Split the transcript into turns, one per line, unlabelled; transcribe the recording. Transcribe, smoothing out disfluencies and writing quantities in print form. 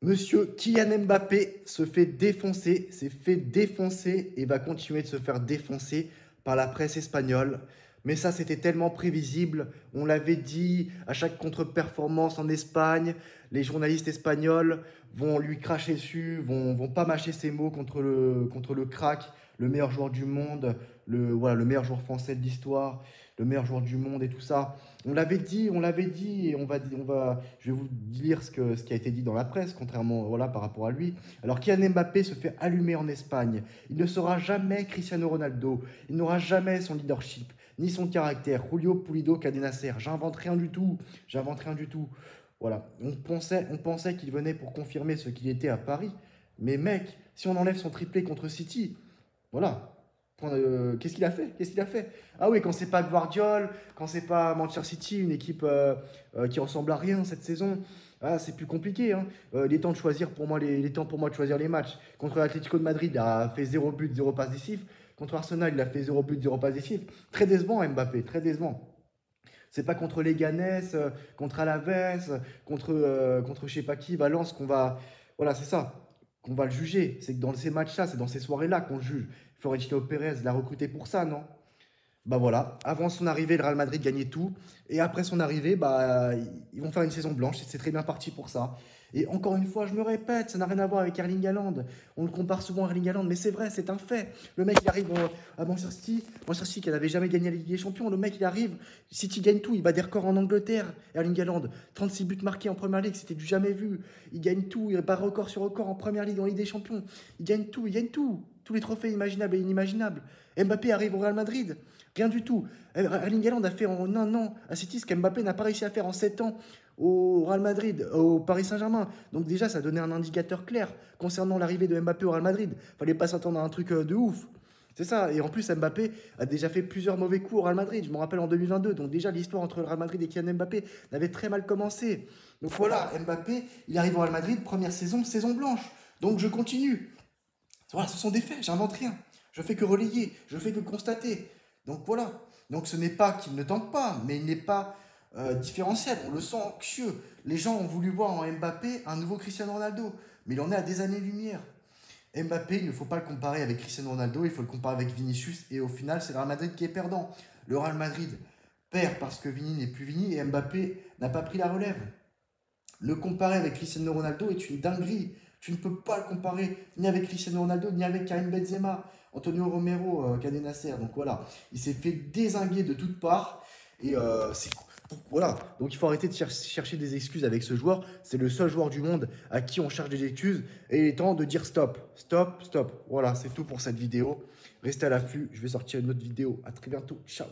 Monsieur Kylian Mbappé s'est fait défoncer et va continuer de se faire défoncer par la presse espagnole. Mais ça, c'était tellement prévisible. On l'avait dit à chaque contre-performance en Espagne. Les journalistes espagnols vont lui cracher dessus, vont pas mâcher ses mots contre le crack, le meilleur joueur du monde, voilà, le meilleur joueur français de l'histoire, le meilleur joueur du monde et tout ça. On l'avait dit, et je vais vous lire ce qui a été dit dans la presse, contrairement, voilà, par rapport à lui. Alors, Kylian Mbappé se fait allumer en Espagne. Il ne sera jamais Cristiano Ronaldo. Il n'aura jamais son leadership, ni son caractère. Julio Pulido, Cadenasser. J'invente rien du tout. J'invente rien du tout. Voilà. On pensait qu'il venait pour confirmer ce qu'il était à Paris. Mais mec, si on enlève son triplé contre City, voilà. Qu'est-ce qu'il a fait? Qu'est-ce qu'il a fait? Ah oui, quand c'est pas Guardiola, quand c'est pas Manchester City, une équipe qui ressemble à rien cette saison, ah, c'est plus compliqué, hein. Il est temps de choisir pour moi il est temps pour moi de choisir les matchs. Contre l'Atlético de Madrid, il a fait 0 but, 0 passe décisive. Contre Arsenal, il a fait 0 but, 0 passe décisive. Très décevant, Mbappé, très décevant. C'est pas contre Leganés, contre Alaves, contre je sais pas qui, Valence qu'on va. Voilà, c'est ça, qu'on va le juger. C'est que dans ces matchs-là, c'est dans ces soirées-là qu'on le juge. Florentino Pérez l'a recruté pour ça, non? Bah voilà, avant son arrivée, le Real Madrid gagnait tout. Et après son arrivée, bah, ils vont faire une saison blanche. C'est très bien parti pour ça. Et encore une fois, je me répète, ça n'a rien à voir avec Erling Haaland. On le compare souvent à Erling Haaland, mais c'est vrai, c'est un fait. Le mec, il arrive à Manchester City qui n'avait jamais gagné la Ligue des Champions. Le mec, il arrive, City gagne tout. Il bat des records en Angleterre. Erling Haaland, 36 buts marqués en Première Ligue, c'était du jamais vu. Il gagne tout, il bat record sur record en Première Ligue, en Ligue des Champions. Il gagne tout, il gagne tout. Tous les trophées imaginables et inimaginables. Mbappé arrive au Real Madrid. Rien du tout. Erling Haaland a fait en un an à City ce qu'Mbappé n'a pas réussi à faire en 7 ans au Real Madrid, au Paris Saint-Germain. Donc déjà, ça donnait un indicateur clair concernant l'arrivée de Mbappé au Real Madrid. Fallait pas s'attendre à un truc de ouf. C'est ça. Et en plus, Mbappé a déjà fait plusieurs mauvais coups au Real Madrid. Je me rappelle en 2022. Donc déjà, l'histoire entre le Real Madrid et Kylian Mbappé n'avait très mal commencé. Donc voilà, Mbappé, il arrive au Real Madrid, première saison, saison blanche. Donc je continue. Voilà, ce sont des faits, j'invente rien. Je fais que relayer, je fais que constater. Donc voilà. Donc ce n'est pas qu'il ne tente pas, mais il n'est pas différentiel. On le sent anxieux. Les gens ont voulu voir en Mbappé un nouveau Cristiano Ronaldo, mais il en est à des années-lumière. Mbappé, il ne faut pas le comparer avec Cristiano Ronaldo, il faut le comparer avec Vinicius, et au final, c'est le Real Madrid qui est perdant. Le Real Madrid perd parce que Vini n'est plus Vini, et Mbappé n'a pas pris la relève. Le comparer avec Cristiano Ronaldo est une dinguerie. Tu ne peux pas le comparer ni avec Cristiano Ronaldo, ni avec Karim Benzema, Antonio Romero, Cadenasser. Donc voilà, il s'est fait dézinguer de toutes parts. Et voilà, donc il faut arrêter de chercher des excuses avec ce joueur. C'est le seul joueur du monde à qui on cherche des excuses. Et il est temps de dire stop, stop, stop. Voilà, c'est tout pour cette vidéo. Restez à l'affût, je vais sortir une autre vidéo. À très bientôt, ciao.